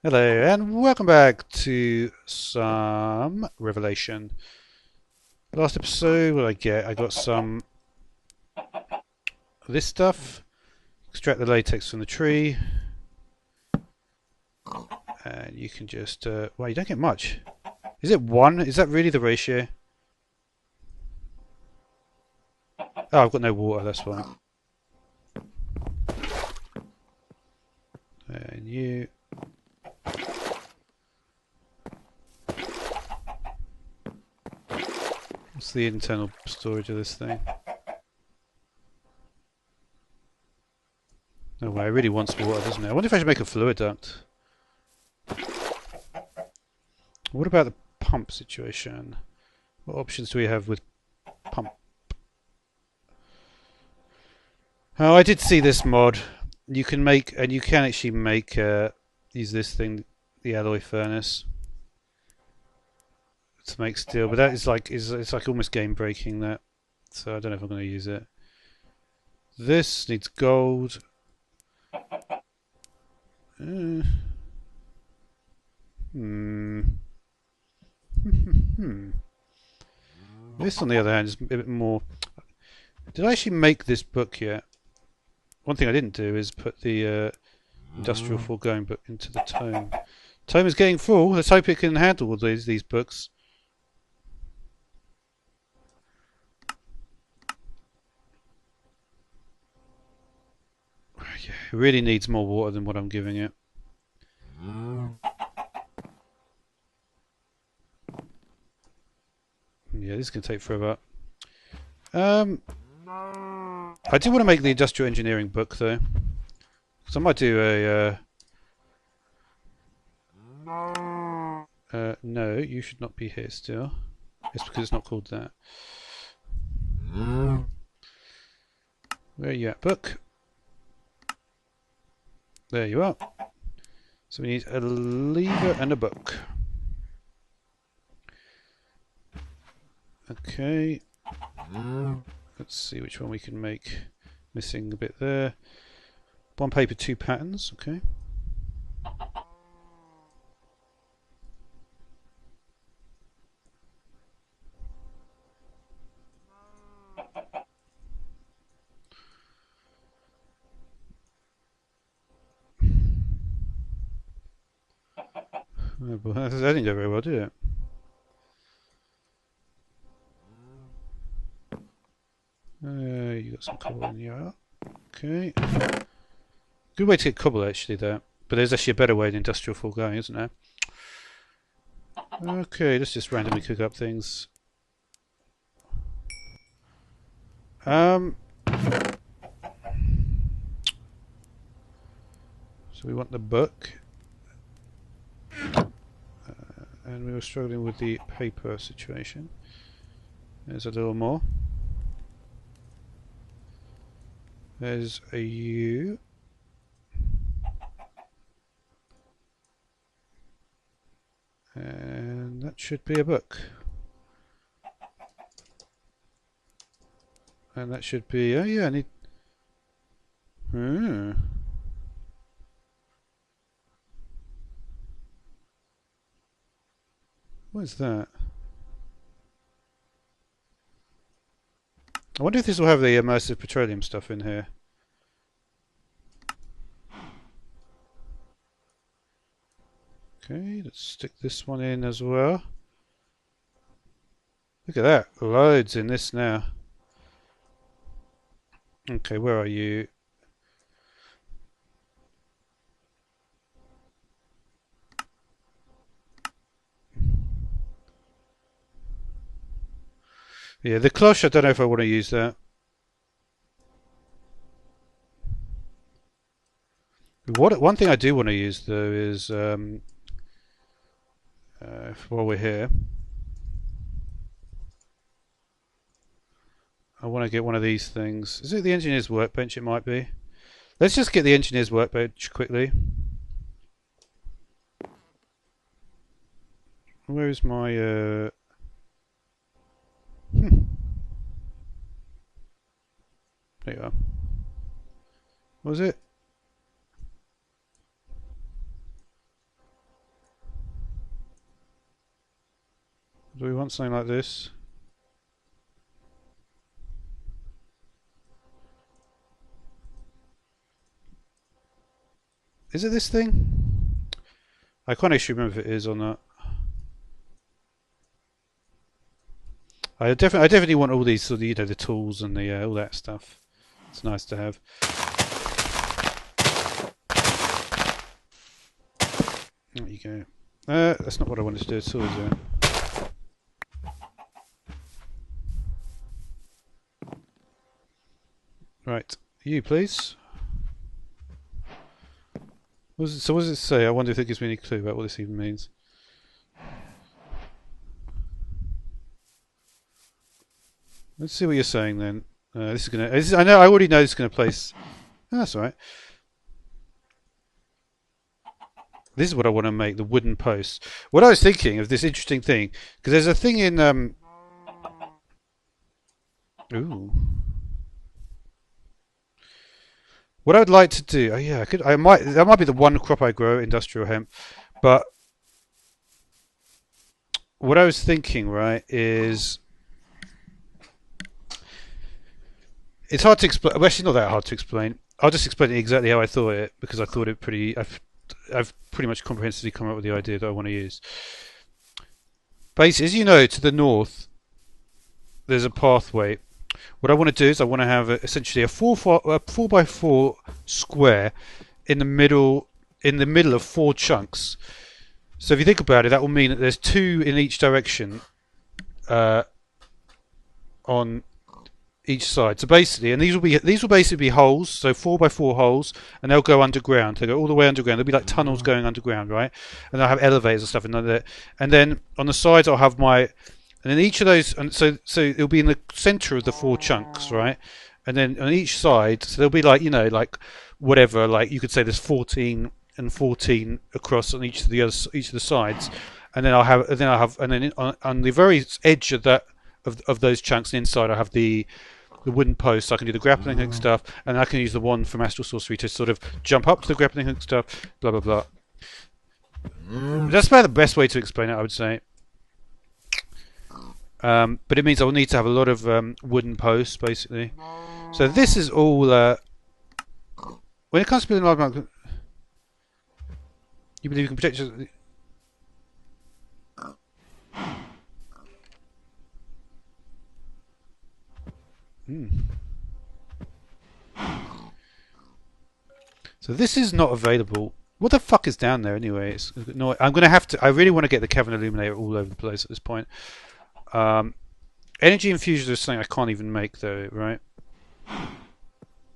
Hello and welcome back to some Revelation. Last episode, what did I get? I got some of this stuff. Extract the latex from the tree. And you can just... well, you don't get much. Is it one? Is that really the ratio? Oh, I've got no water, that's fine. And you... What's the internal storage of this thing? No way, it really wants water, doesn't it? I wonder if I should make a fluid duct. What about the pump situation? What options do we have with pump? Oh, I did see this mod. You can make, and you can actually make, use this thing, the alloy furnace, to make steel. But that is like, it's like almost game breaking that. So I don't know if I'm going to use it. This needs gold. Hmm. This, on the other hand, is a bit more. Did I actually make this book yet? One thing I didn't do is put the industrial foregoing book into the tome. Tome is getting full. Let's hope it can handle all these books. Yeah, it really needs more water than what I'm giving it. Yeah, this is going to take forever. I do want to make the industrial engineering book though, because I might do a. No, you should not be here still. It's because it's not called that. Where are you at, book? There you are. So we need a lever and a book. Okay. Let's see which one we can make. Missing a bit there. One paper, two patterns. Okay. Oh, boy, that didn't go very well, did it? You got some cobble in here. Okay. Good way to get cobble, actually, there. But there's actually a better way than industrial full going, isn't there? Okay, let's just randomly cook up things. So we want the book. And we were struggling with the paper situation. There's a little more. There's a U. And that should be a book. And that should be, oh yeah, I need... What is that? I wonder if this will have the immersive petroleum stuff in here. Okay, let's stick this one in as well. Look at that, loads in this now. Okay, where are you? Yeah, the cloche, I don't know if I want to use that. One thing I do want to use though is while we're here, I want to get one of these things. Is it the engineer's workbench? It might be. Let's just get the engineer's workbench quickly. Where is my there you are. What was it? Do we want something like this? Is it this thing? I can't actually remember if it is or not. I definitely want all these sort of, you know, the tools and the all that stuff. It's nice to have. There you go. That's not what I wanted to do at all, is it? Right, you please. So what does it say? I wonder if it gives me any clue about what this even means. Let's see what you're saying then. This is gonna. I already know this is gonna place. Oh, that's all right. This is what I want to make, the wooden posts. What I was thinking of this interesting thing, because there's a thing in ooh. What I would like to do, that might be the one crop I grow, industrial hemp, but what I was thinking, right, is it's hard to explain. Well, actually, not that hard to explain. I'll just explain it exactly how I thought it, because I thought it pretty. I've pretty much comprehensively come up with the idea that I want to use. Basically, as you know, to the north, there's a pathway. What I want to do is I want to have essentially a 4x4 square in the middle of 4 chunks. So if you think about it, that will mean that there's 2 in each direction on each side. So basically, and these will basically be holes, so 4x4 holes, and they'll go underground. They'll go all the way underground. There'll be like tunnels going underground, right? And they'll have elevators and stuff in there. And then on the sides, I'll have and then each of those, and so it'll be in the center of the 4 chunks, right? And then on each side, so there'll be like, you know, like whatever, like you could say there's 14 and 14 across on each of the sides, and then on the very edge of that of those chunks inside, I have the wooden post. So I can do the grappling hook stuff, and I can use the wand from Astral Sorcery to sort of jump up to the grappling hook stuff. Blah blah blah. That's about the best way to explain it, I would say. But it means I will need to have a lot of wooden posts, basically. So this is all. When it comes to building large amount, you believe you can protect your. So this is not available. What the fuck is down there anyway? No, I'm gonna have to. I really want to get the Cavern Illuminator all over the place at this point. Energy infusion is something I can't even make though, right?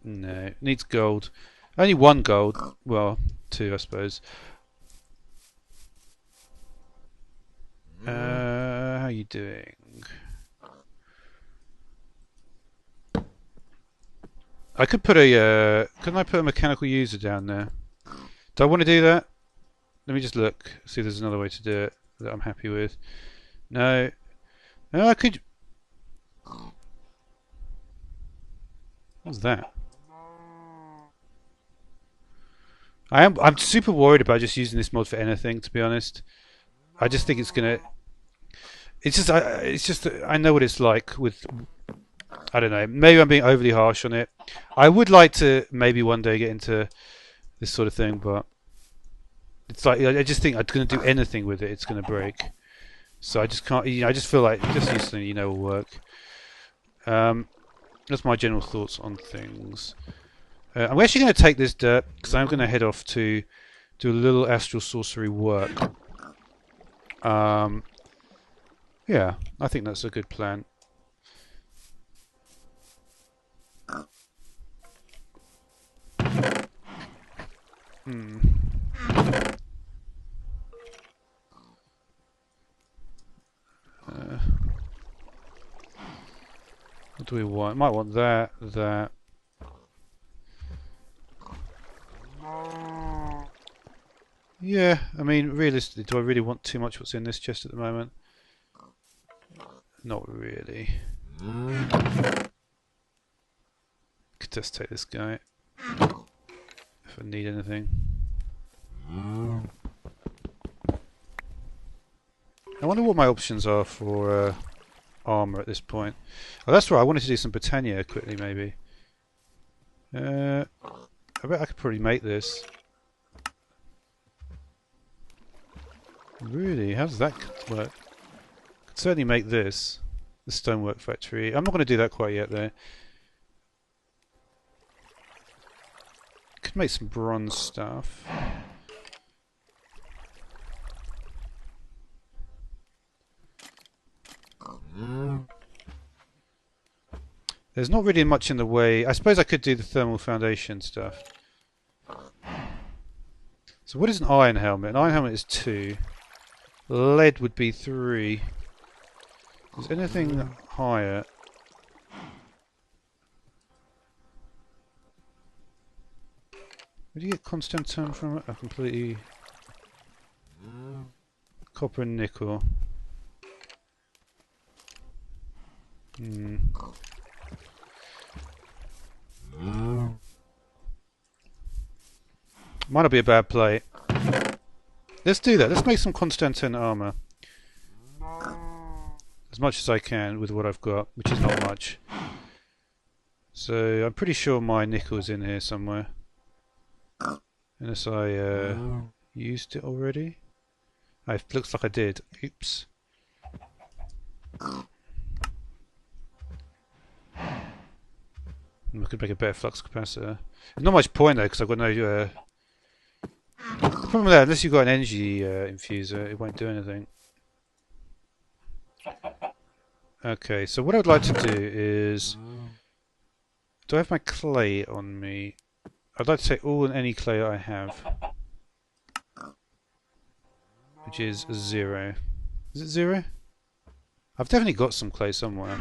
No, it needs gold. Only 1 gold. Well, 2 I suppose. How are you doing? I could put couldn't I put a mechanical user down there? Do I want to do that? Let me just look, see if there's another way to do it that I'm happy with. No. No, I could. What's that? I'm super worried about just using this mod for anything, to be honest. I just think it's gonna. It's just I know what it's like with. I don't know. Maybe I'm being overly harsh on it. I would like to maybe one day get into this sort of thing, but it's like I just think I'm going to do anything with it, it's going to break. So I just can't. I just feel like just use something will work. That's my general thoughts on things. I'm actually going to take this dirt because I'm going to head off to do a little astral sorcery work. Yeah, I think that's a good plan. What do we want? Might want that. Yeah, I mean, realistically, do I really want too much what's in this chest at the moment? Not really. Could just take this guy if I need anything. Oh, I wonder what my options are for armour at this point. Oh, that's right. I wanted to do some Britannia quickly, maybe. I bet I could probably make this. Really? How does that work? Could certainly make this. The stonework factory. I'm not going to do that quite yet, though. Could make some bronze stuff. There's not really much in the way. I suppose I could do the thermal foundation stuff. So what is an iron helmet? An iron helmet is 2. Lead would be 3. Is anything higher? Where do you get constant term from? A completely copper and nickel. Might not be a bad play. Let's do that. Let's make some Constantin armour. As much as I can with what I've got, which is not much. So I'm pretty sure my nickel's in here somewhere. Unless I used it already. It looks like I did. Oops. I could make a better flux capacitor. There's not much point though, because I've got no... the problem with that, unless you've got an energy infuser, it won't do anything. Okay, so what I'd like to do is... Do I have my clay on me? I'd like to take all and any clay I have. Which is 0. Is it 0? I've definitely got some clay somewhere.